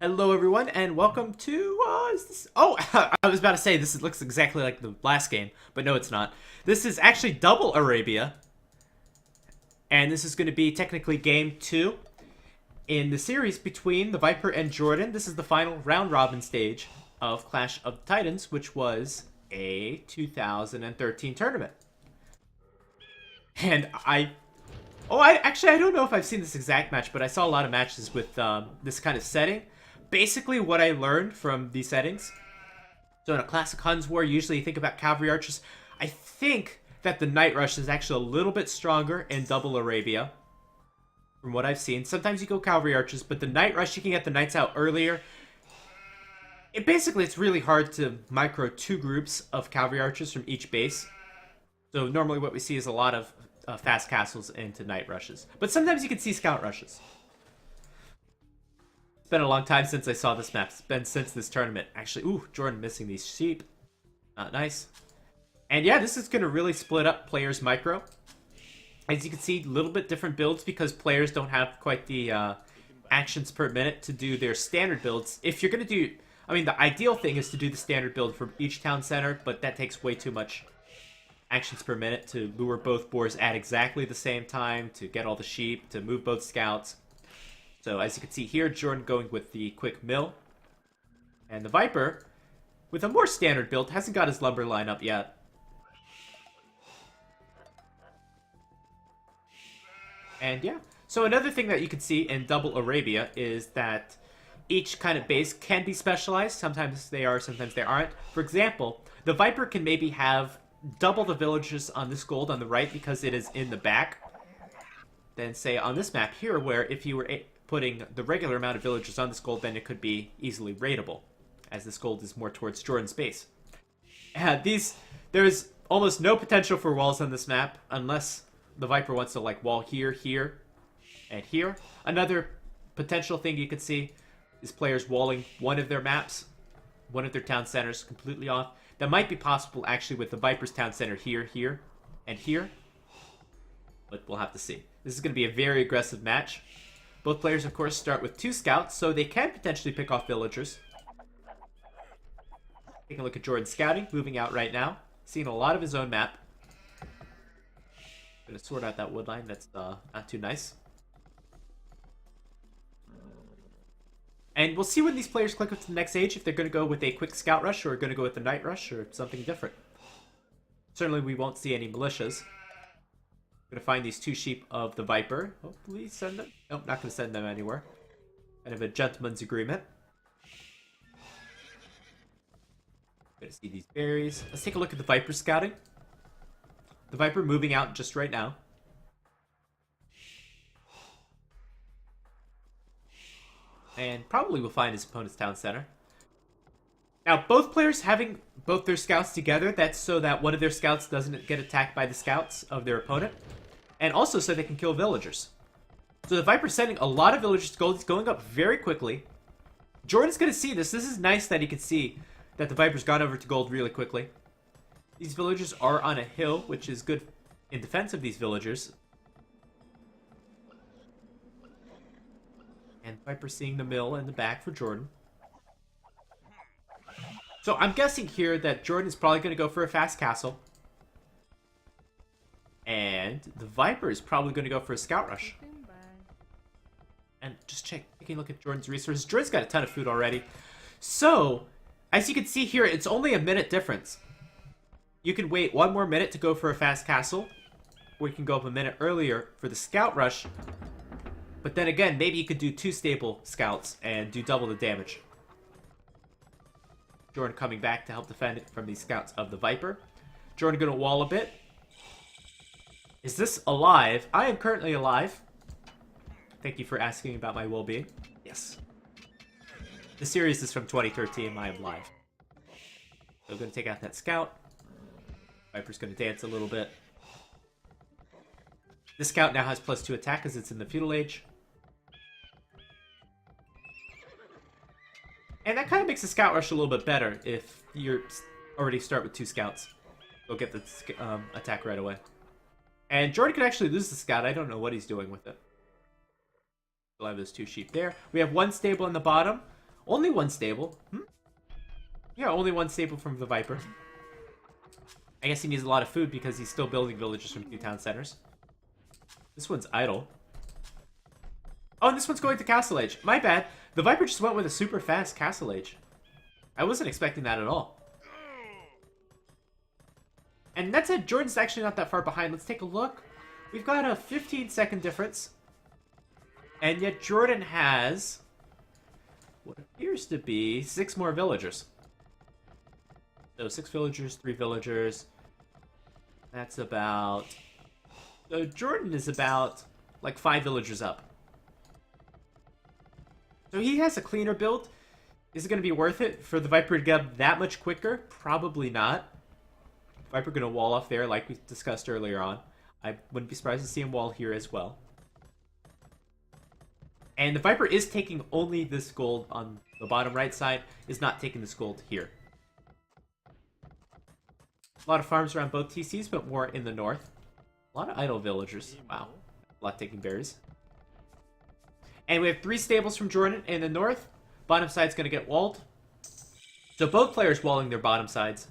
Hello, everyone, and welcome to. Is this? Oh, I was about to say looks exactly like the last game, but no, it's not. This is actually double Arabia, and this is going to be technically game two in the series between the Viper and Jordan. This is the final round robin stage of Clash of the Titans, which was a 2013 tournament. And I don't know if I've seen this exact match, but I saw a lot of matches with this kind of setting. Basically, what I learned from these settings. So in a classic Huns war, usually you think about cavalry archers. I think that the Night Rush is actually a little bit stronger in Double Arabia, from what I've seen. Sometimes you go cavalry archers, but the Night Rush, you can get the knights out earlier. It's really hard to micro two groups of cavalry archers from each base. So normally what we see is a lot of fast castles into Night Rushes. But sometimes you can see scout rushes. It's been a long time since I saw this map. It's been since this tournament. Actually, ooh, Jordan missing these sheep. Not nice. And yeah, this is going to really split up players' micro. As you can see, a little bit different builds because players don't have quite the actions per minute to do their standard builds. If you're going to do... I mean, the ideal thing is to do the standard build for each town center, but that takes way too much actions per minute to lure both boars at exactly the same time, to get all the sheep, to move both scouts. So as you can see here, Jordan going with the quick mill. And the Viper, with a more standard build, hasn't got his lumber line up yet. And yeah, so another thing that you can see in Double Arabia is that each kind of base can be specialized. Sometimes they are, sometimes they aren't. For example, the Viper can maybe have double the villagers on this gold on the right because it is in the back. Then say on this map here, where if you were putting the regular amount of villagers on this gold, then it could be easily raidable, as this gold is more towards Jordan's base. There's almost no potential for walls on this map, unless the Viper wants to like wall here, here, and here. Another potential thing you could see is players walling one of their maps, one of their town centers completely off. That might be possible actually with the Viper's town center here, here, and here. But we'll have to see. This is going to be a very aggressive match. Both players, of course, start with 2 scouts, so they can potentially pick off villagers. Taking a look at Jordan's scouting, moving out right now. Seeing a lot of his own map. Gonna sort out that wood line, that's not too nice. And we'll see when these players click up to the next stage if they're going to go with a quick scout rush or going to go with the night rush or something different. Certainly we won't see any militias. I'm going to find these 2 sheep of the Viper. Hopefully send them. Nope, not going to send them anywhere. Kind of a gentleman's agreement. Going to see these berries. Let's take a look at the Viper scouting. The Viper moving out just right now. And probably will find his opponent's town center. Now, both players having both their scouts together, that's so that one of their scouts doesn't get attacked by the scouts of their opponent. And also so they can kill villagers. So the Viper's sending a lot of villagers to gold. He's going up very quickly. Jordan's going to see this. This is nice that he can see that the Viper's gone over to gold really quickly. These villagers are on a hill, which is good in defense of these villagers. And Viper seeing the mill in the back for Jordan. So I'm guessing here that Jordan is probably going to go for a fast castle. And the Viper is probably going to go for a scout rush. And just taking a look at Jordan's resources. Jordan's got a ton of food already. So, as you can see here, it's only a minute difference. You can wait 1 more minute to go for a fast castle. Or you can go up a minute earlier for the scout rush. But then again, maybe you could do 2 stable scouts and do double the damage. Jordan coming back to help defend from these scouts of the Viper. Jordan going to wall a bit. Is this alive? I am currently alive. Thank you for asking about my well-being. Yes. The series is from 2013. I am live. So I'm going to take out that scout. Viper's going to dance a little bit. This scout now has +2 attack because it's in the feudal age. And that kind of makes the scout rush a little bit better if you already start with 2 scouts. Go get the attack right away. And Jordan could actually lose the scout. I don't know what he's doing with it. We'll have those 2 sheep there. We have 1 stable in the bottom. Only one stable. Yeah, only one stable from the Viper. I guess he needs a lot of food because he's still building villages from 2 town centers. This one's idle. Oh, and this one's going to Castle Age. My bad. The Viper just went with a super fast Castle Age. I wasn't expecting that at all. And that said, Jordan's actually not that far behind. Let's take a look. We've got a 15-second difference. And yet Jordan has what appears to be 6 more villagers. So 6 villagers, 3 villagers. That's about... So Jordan is about, like, 5 villagers up. So he has a cleaner build. Is it going to be worth it for the Viper to get up that much quicker? Probably not. Viper going to wall off there like we discussed earlier on. I wouldn't be surprised to see him wall here as well. And the Viper is taking only this gold on the bottom right side, is not taking this gold here. A lot of farms around both TCs, but more in the north. A lot of idle villagers. Wow. A lot taking berries. And we have 3 stables from Jordan in the north. Bottom side's going to get walled. So both players walling their bottom sides.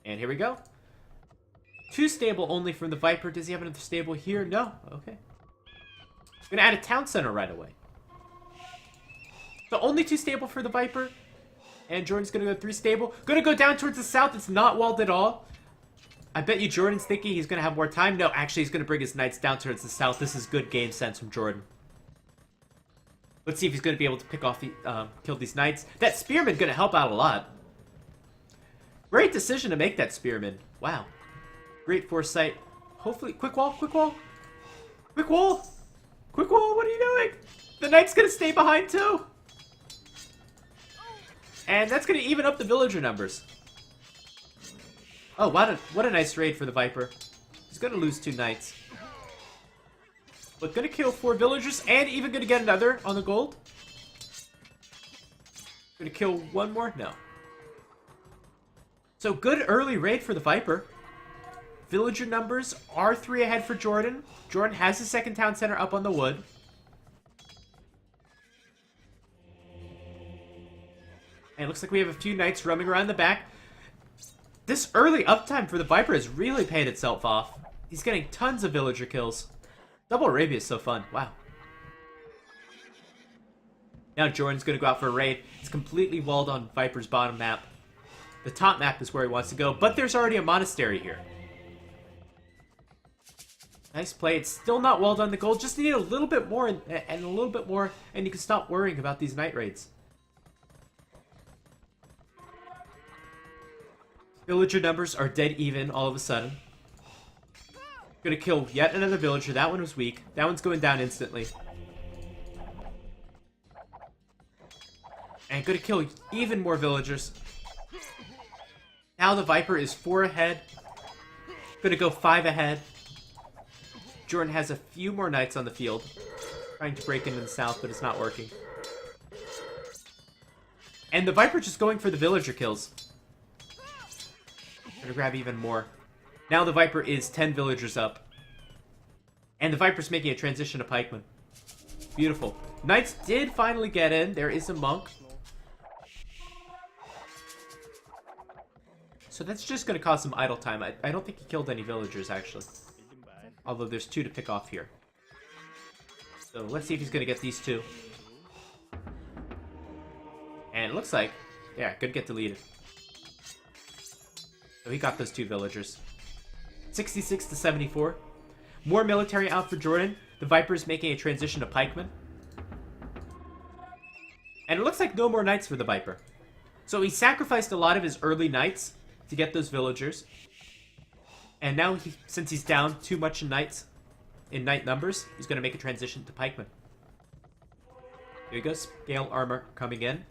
And here we go. 2 stable only from the Viper. Does he have another stable here? No. Okay. I'm going to add a town center right away. So only 2 stable for the Viper. And Jordan's going to go 3 stable. Going to go down towards the south. It's not walled at all. I bet you Jordan's thinking he's going to have more time. No, actually, he's going to bring his knights down towards the south. This is good game sense from Jordan. Let's see if he's going to be able to pick off the, kill these knights. That spearman going to help out a lot. Great decision to make that spearman. Wow. Great foresight. Hopefully, quick wall, quick wall. Quick wall. Quick wall, what are you doing? The knight's going to stay behind too. And that's going to even up the villager numbers. Oh, what a nice raid for the Viper. He's going to lose 2 knights. But going to kill 4 villagers and even going to get another on the gold. Going to kill 1 more? No. So good early raid for the Viper. Villager numbers are 3 ahead for Jordan. Jordan has the 2nd town center up on the wood. And it looks like we have a few knights roaming around the back. This early uptime for the Viper has really paid itself off. He's getting tons of villager kills. Double Arabia is so fun. Wow. Now Jordan's going to go out for a raid. It's completely walled on Viper's bottom map. The top map is where he wants to go, but there's already a monastery here. Nice play. It's still not walled on the gold. Just need a little bit more and a little bit more, and you can stop worrying about these knight raids. Villager numbers are dead even all of a sudden. Gonna kill yet another villager. That one was weak. That one's going down instantly. And gonna kill even more villagers. Now the Viper is 4 ahead. Gonna go 5 ahead. Jordan has a few more knights on the field. Trying to break into the south, but it's not working. And the Viper just going for the villager kills. Gonna grab even more. Now the Viper is 10 villagers up. And the Viper's making a transition to pikemen. Beautiful. Knights did finally get in. There is a monk. So that's just going to cause some idle time. I don't think he killed any villagers, actually. Although there's 2 to pick off here. So let's see if he's going to get these 2. And it looks like, yeah, good get deleted. So he got those 2 villagers. 66 to 74. More military out for Jordan. The Viper's making a transition to pikemen. And it looks like no more knights for the Viper. So he sacrificed a lot of his early knights to get those villagers. And now, since he's down too much in knights, in knight numbers, he's going to make a transition to pikemen. Here we go, scale armor coming in.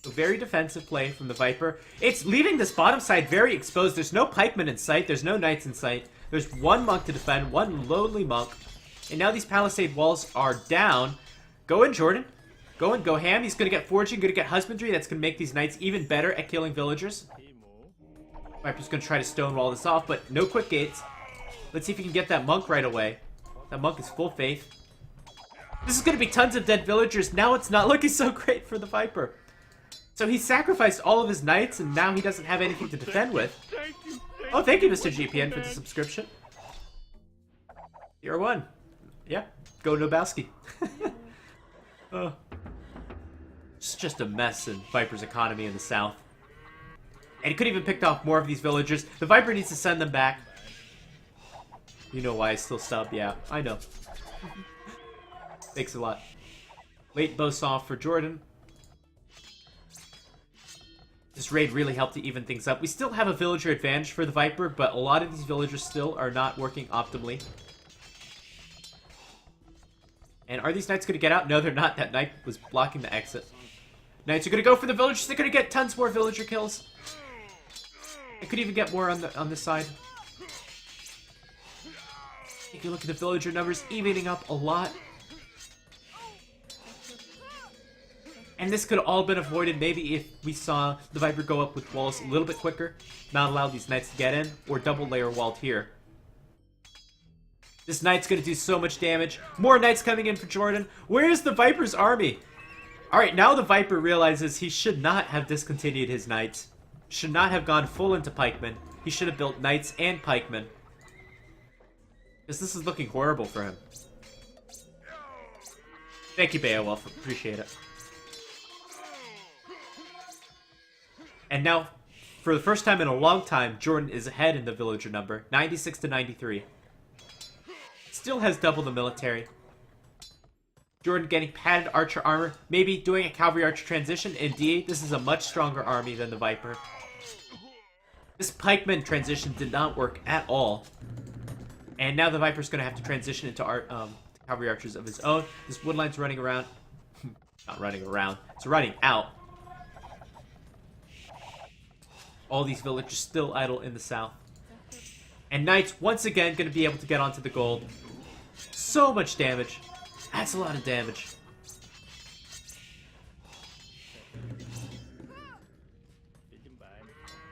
So very defensive play from the Viper. It's leaving this bottom side very exposed. There's no pikemen in sight. There's no knights in sight. There's 1 monk to defend, 1 lonely monk. And now these palisade walls are down. Go in, Jordan. Go in, go ham. He's going to get foraging, going to get husbandry. That's going to make these knights even better at killing villagers. Viper's going to try to stonewall this off, but no quick gates. Let's see if he can get that monk right away. That monk is full faith. This is going to be tons of dead villagers. Now it's not looking so great for the Viper. So he sacrificed all of his knights, and now he doesn't have anything to defend with. Oh, thank you, Mr. GPN, for the subscription. You're one. Yeah, go Nobowski. Oh. It's just a mess in Viper's economy in the south. And he could even picked off more of these villagers. The Viper needs to send them back. You know why I still sub? Yeah, I know. Thanks a lot. Late bow saw for Jordan. This raid really helped to even things up. We still have a villager advantage for the Viper, but a lot of these villagers still are not working optimally. And are these knights going to get out? No, they're not. That knight was blocking the exit. Knights are going to go for the villagers. They're going to get tons more villager kills. They could even get more on this side. If you look at the villager numbers, evening up a lot. And this could have all been avoided maybe if we saw the Viper go up with walls a little bit quicker, not allow these knights to get in, or double layer walled here. This knight's going to do so much damage. More knights coming in for Jordan. Where's the Viper's army? Alright, now the Viper realizes he should not have discontinued his knights. Should not have gone full into pikemen. He should have built knights and pikemen. Because this is looking horrible for him. Thank you, Beowulf. Appreciate it. And now, for the first time in a long time, Jordan is ahead in the villager number. 96 to 93. Still has double the military. Jordan getting padded archer armor. Maybe doing a cavalry archer transition. Indeed, this is a much stronger army than the Viper. This pikeman transition did not work at all. And now the Viper's going to have to transition into cavalry archers of his own. This woodline's running around. Not running around. It's running out. All these villagers still idle in the south. And knights, once again, going to be able to get onto the gold. So much damage. That's a lot of damage.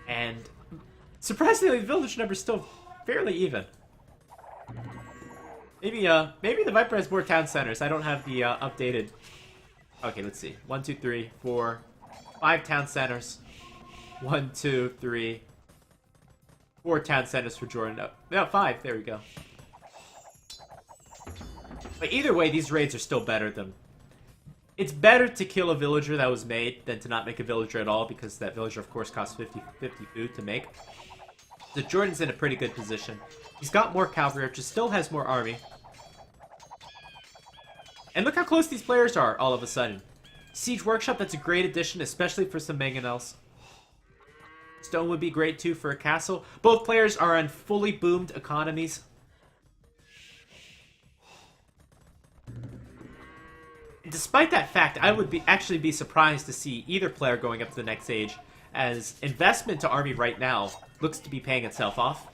And surprisingly, the village number is still fairly even. Maybe the Viper has more town centers. I don't have the updated. Okay, let's see. 1, 2, 3, 4, 5 town centers. 1, 2, 3, 4 town centers for Jordan. No, 5. There we go. But either way, these raids are still better than... It's better to kill a villager that was made than to not make a villager at all, because that villager, of course, costs 50 food to make. So Jordan's in a pretty good position. He's got more cavalry archers, still has more army. And look how close these players are all of a sudden. Siege Workshop, that's a great addition, especially for some mangonels. Stone would be great too for a castle. Both players are on fully boomed economies. And despite that fact, I would actually be surprised to see either player going up to the next stage, as investment to army right now looks to be paying itself off.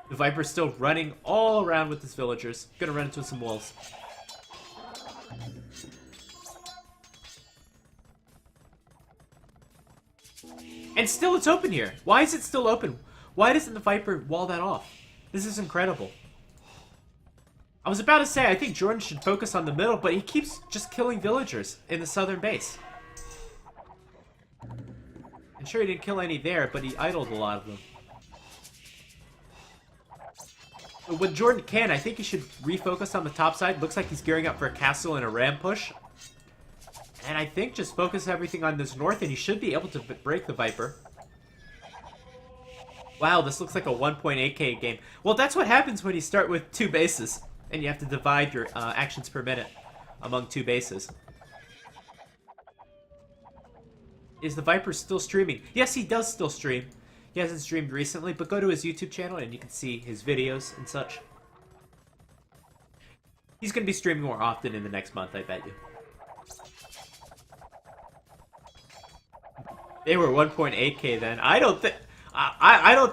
The Viper's still running all around with his villagers. Gonna run into some wolves. And still it's open here. Why is it still open? Why doesn't the Viper wall that off? This is incredible. I was about to say, I think Jordan should focus on the middle, but he keeps just killing villagers in the southern base. I'm sure he didn't kill any there, but he idled a lot of them. But when Jordan can, I think he should refocus on the top side. Looks like he's gearing up for a castle and a ram push. And I think just focus everything on this north, and he should be able to break the Viper. Wow, this looks like a 1.8k game. Well, that's what happens when you start with 2 bases, and you have to divide your actions per minute among 2 bases. Is the Viper still streaming? Yes, he does still stream. He hasn't streamed recently, but go to his YouTube channel and you can see his videos and such. He's going to be streaming more often in the next month, I bet you. They were 1.8k then. I don't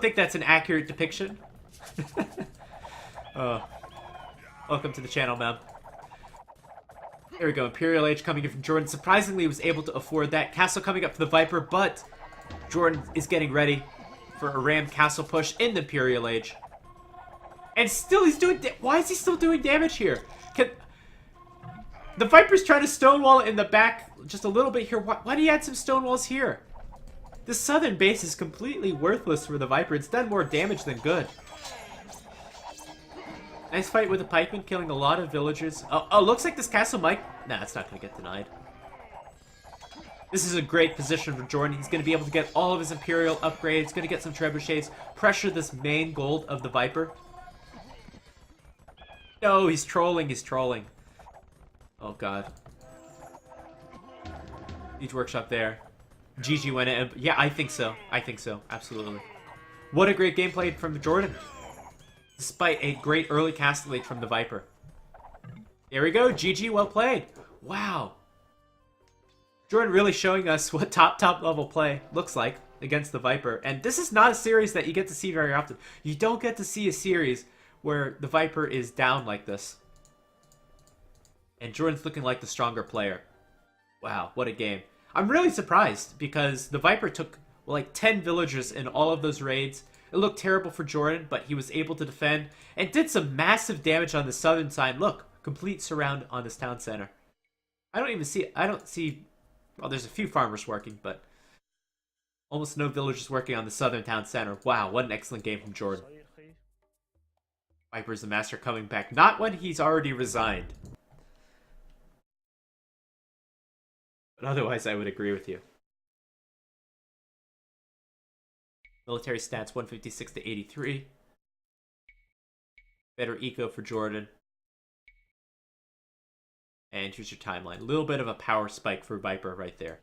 think that's an accurate depiction. Welcome to the channel, ma'am. There we go. Imperial Age coming in from Jordan. Surprisingly, he was able to afford that. Castle coming up for the Viper, but Jordan is getting ready for a ram castle push in the Imperial Age. And still he's doing... Why is he still doing damage here? The Viper's trying to stonewall in the back just a little bit here. Why do you add some stonewalls here? The southern base is completely worthless for the Viper. It's done more damage than good. Nice fight with the pikeman, killing a lot of villagers. Oh, looks like this castle might... Nah, it's not going to get denied. This is a great position for Jordan. He's going to be able to get all of his Imperial upgrades. Going to get some trebuchets. Pressure this main gold of the Viper. No, he's trolling. He's trolling. Oh, God. Siege Workshop there. GG win it. Yeah, I think so. I think so. Absolutely. What a great gameplay from Jordan. Despite a great early castle lead from the Viper. There we go. GG, well played. Wow. Jordan really showing us what top level play looks like against the Viper. And this is not a series that you get to see very often. You don't get to see a series where the Viper is down like this. And Jordan's looking like the stronger player. Wow, what a game. I'm really surprised because the Viper took like 10 villagers in all of those raids. It looked terrible for Jordan, but he was able to defend and did some massive damage on the southern side. Look, complete surround on this town center. I don't see, well, there's a few farmers working, but almost no villagers working on the southern town center. Wow, what an excellent game from Jordan. Viper's the master coming back. Not when he's already resigned. But otherwise, I would agree with you. Military stats, 156 to 83. Better eco for Jordan. And here's your timeline. A little bit of a power spike for Viper right there.